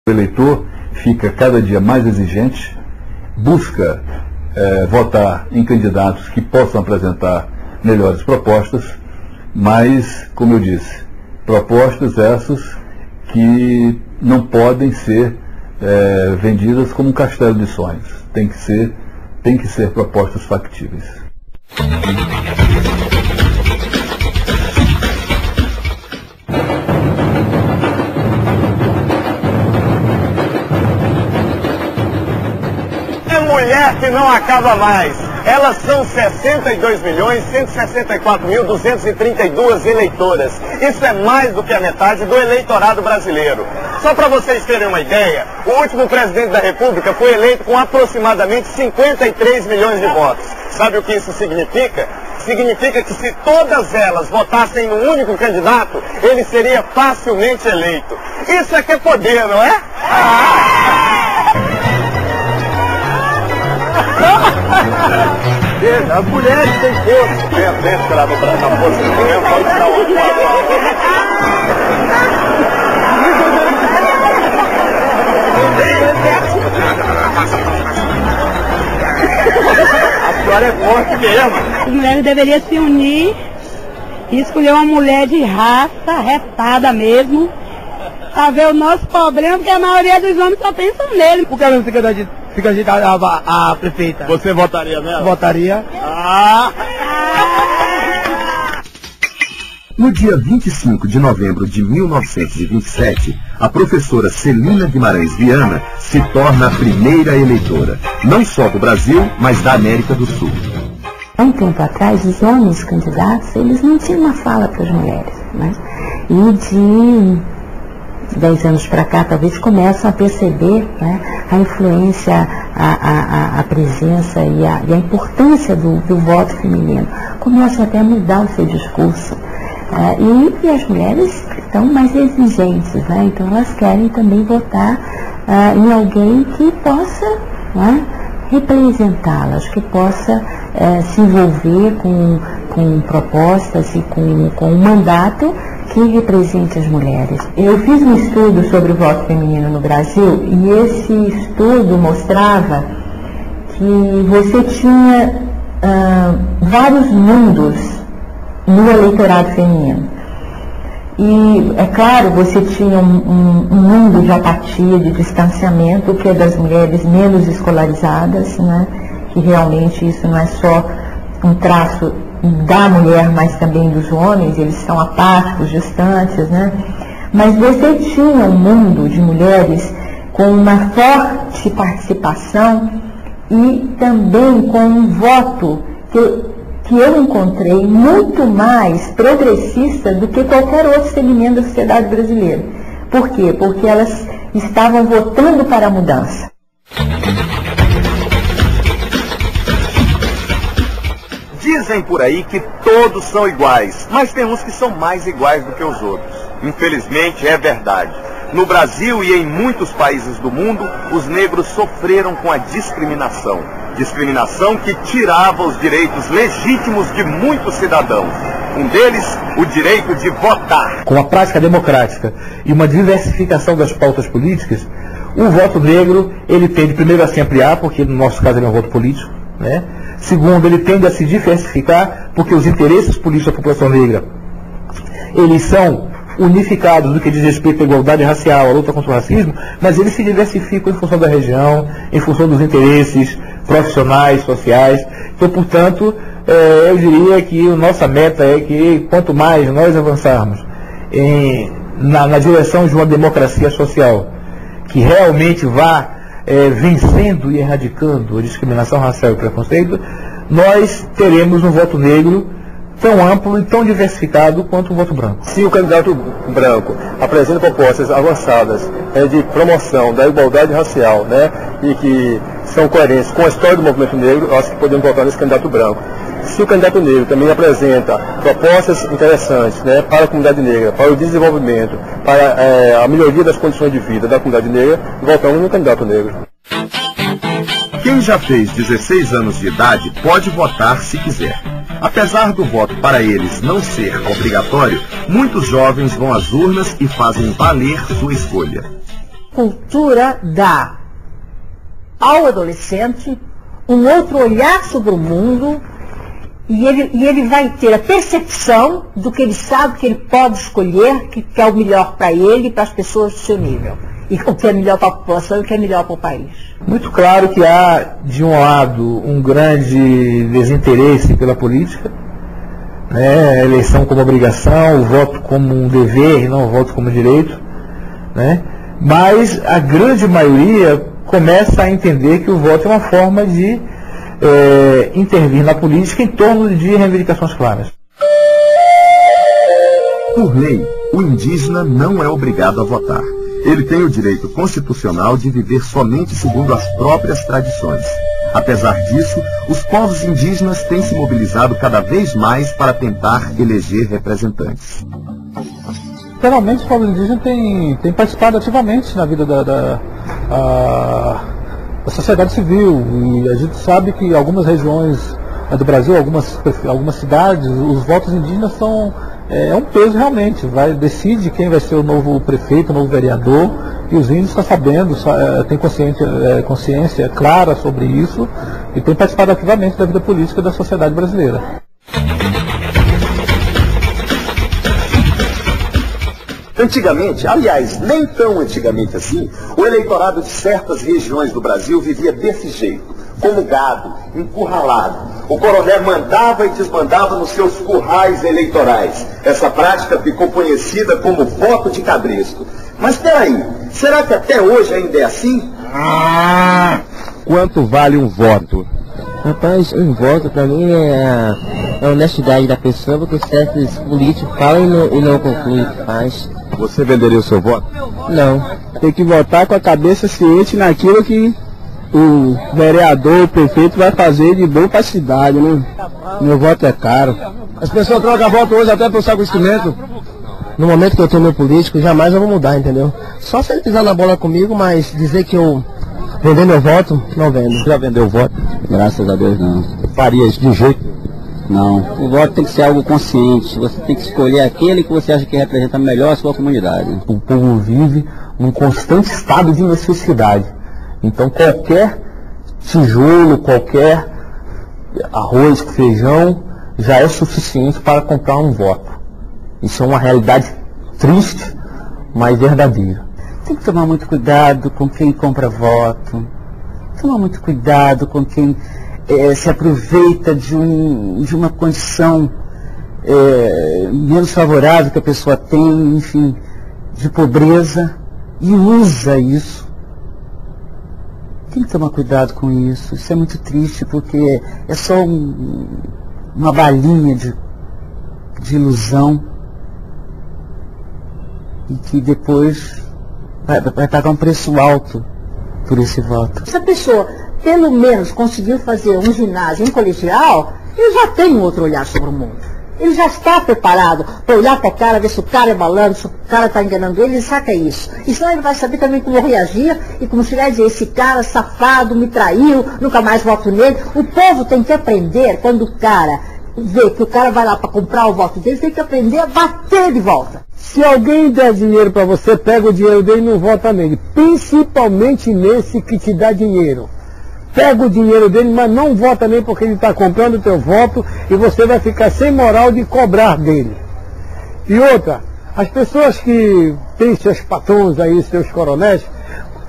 O eleitor fica cada dia mais exigente, busca votar em candidatos que possam apresentar melhores propostas, mas, como eu disse, propostas essas que não podem ser vendidas como um castelo de sonhos. Tem que ser propostas factíveis. Mulher que não acaba mais. Elas são 62.164.232 eleitoras. Isso é mais do que a metade do eleitorado brasileiro. Só para vocês terem uma ideia, o último presidente da República foi eleito com aproximadamente 53 milhões de votos. Sabe o que isso significa? Significa que se todas elas votassem no único candidato, ele seria facilmente eleito. Isso é que é poder, não é? As mulheres têm força. Vem à frente para na força do governo, pode tirar uma A senhora é forte mesmo. As mulheres deveriam se unir e escolher uma mulher de raça, retada mesmo, para ver o nosso problema, porque a maioria dos homens só pensam nele. Por que ela não se candidata a prefeita? Você votaria nela? Votaria. No dia 25 de novembro de 1927, a professora Celina Guimarães Viana se torna a primeira eleitora, não só do Brasil, mas da América do Sul. Há um tempo atrás, os homens candidatos, eles não tinham uma fala para as mulheres, né? E de 10 anos para cá, talvez começam a perceber, né, a influência, a presença e a importância do voto feminino. Começam até a mudar o seu discurso. E as mulheres estão mais exigentes, né? Então elas querem também votar em alguém que possa, né, representá-las, que possa se envolver com propostas e com um mandato que represente as mulheres. Eu fiz um estudo sobre o voto feminino no Brasil e esse estudo mostrava que você tinha vários mundos no eleitorado feminino. E, é claro, você tinha um mundo de apatia, de distanciamento, que é das mulheres menos escolarizadas, né? Que realmente isso não é só um traço da mulher, mas também dos homens, eles são apáticos, distantes, né? Mas você tinha um mundo de mulheres com uma forte participação e também com um voto que eu encontrei muito mais progressista do que qualquer outro segmento da sociedade brasileira. Por quê? Porque elas estavam votando para a mudança. Dizem por aí que todos são iguais, mas tem uns que são mais iguais do que os outros. Infelizmente é verdade. No Brasil e em muitos países do mundo, os negros sofreram com a discriminação. Discriminação que tirava os direitos legítimos de muitos cidadãos. Um deles, o direito de votar. Com a prática democrática e uma diversificação das pautas políticas, o voto negro, ele tende primeiro a se ampliar, porque no nosso caso ele é um voto político, né? Segundo, ele tende a se diversificar, porque os interesses políticos da população negra, eles são unificados no que diz respeito à igualdade racial, à luta contra o racismo, mas eles se diversificam em função da região, em função dos interesses profissionais, sociais. Então, portanto, eu diria que a nossa meta é que quanto mais nós avançarmos na direção de uma democracia social, que realmente vá vencendo e erradicando a discriminação racial e preconceito, nós teremos um voto negro tão amplo e tão diversificado quanto o voto branco. Se o candidato branco apresenta propostas avançadas de promoção da igualdade racial, né, e que são coerentes com a história do movimento negro, eu acho que podemos votar nesse candidato branco. Se o candidato negro também apresenta propostas interessantes, né, para a comunidade negra, para o desenvolvimento, para a melhoria das condições de vida da comunidade negra, votamos no candidato negro. Quem já fez 16 anos de idade pode votar se quiser. Apesar do voto para eles não ser obrigatório, muitos jovens vão às urnas e fazem valer sua escolha. Cultura dá ao adolescente um outro olhar sobre o mundo e ele vai ter a percepção do que ele sabe que ele pode escolher, que é o melhor para ele e para as pessoas do seu nível. E o que é melhor para a população e o que é melhor para o país. Muito claro que há, de um lado, um grande desinteresse pela política, né? A eleição como obrigação, o voto como um dever e não o voto como direito, né? Mas a grande maioria começa a entender que o voto é uma forma de intervir na política em torno de reivindicações claras. Por lei, o indígena não é obrigado a votar. Ele tem o direito constitucional de viver somente segundo as próprias tradições. Apesar disso, os povos indígenas têm se mobilizado cada vez mais para tentar eleger representantes. Geralmente os povos indígenas têm participado ativamente na vida da sociedade civil, e a gente sabe que em algumas regiões do Brasil, algumas cidades, os votos indígenas são um peso realmente, decide quem vai ser o novo prefeito, o novo vereador, e os índios estão sabendo, têm consciência clara sobre isso, e têm participado ativamente da vida política da sociedade brasileira. Antigamente, aliás, nem tão antigamente assim, o eleitorado de certas regiões do Brasil vivia desse jeito, como gado, encurralado. O coronel mandava e desmandava nos seus currais eleitorais. Essa prática ficou conhecida como voto de cabresto. Mas peraí, será que até hoje ainda é assim? Quanto vale um voto? Rapaz, um voto pra mim é a honestidade da pessoa, porque certos políticos falam e não concluem o que faz. Você venderia o seu voto? Não. Tem que votar com a cabeça ciente naquilo que o vereador, o prefeito vai fazer de bom para a cidade, né? Meu voto é caro. As pessoas trocam voto hoje até por saco de instrumento. No momento que eu tenho meu político, jamais eu vou mudar, entendeu? Só se ele pisar na bola comigo, mas dizer que eu vender meu voto, não vendo. Já vendeu o voto? Graças a Deus, não. Faria isso de jeito? Não. O voto tem que ser algo consciente. Você tem que escolher aquele que você acha que representa melhor a sua comunidade. O povo vive num constante estado de necessidade. Então qualquer tijolo, qualquer arroz, feijão, já é suficiente para comprar um voto. Isso é uma realidade triste, mas verdadeira. Tem que tomar muito cuidado com quem compra voto. Tomar muito cuidado com quem se aproveita de uma condição menos favorável que a pessoa tem, enfim, de pobreza, e usa isso. Tem que tomar cuidado com isso. Isso é muito triste, porque é só uma balinha de ilusão, e que depois vai pagar um preço alto por esse voto. Se a pessoa, pelo menos, conseguiu fazer um ginásio, um colegial, ele já tem um outro olhar sobre o mundo. Ele já está preparado para olhar para o cara, ver se o cara é malandro, se o cara está enganando ele saca isso. E senão ele vai saber também como reagir e como chegar a dizer, esse cara safado me traiu, nunca mais voto nele. O povo tem que aprender, quando o cara vê que o cara vai lá para comprar o voto dele, tem que aprender a bater de volta. Se alguém der dinheiro para você, pega o dinheiro dele e não vota nele. Principalmente nesse que te dá dinheiro. Pega o dinheiro dele, mas não vota nele porque ele está comprando o teu voto e você vai ficar sem moral de cobrar dele. E outra, as pessoas que têm seus patrões aí, seus coronéis,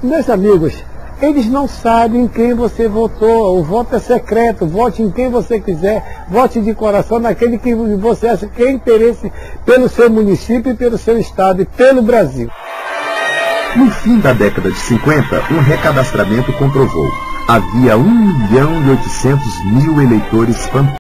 meus amigos, eles não sabem quem você votou. O voto é secreto, vote em quem você quiser, vote de coração naquele que você acha que é interesse pelo seu município, pelo seu estado e pelo Brasil. No fim da década de 50, um recadastramento comprovou: havia 1.800.000 eleitores fantásticos.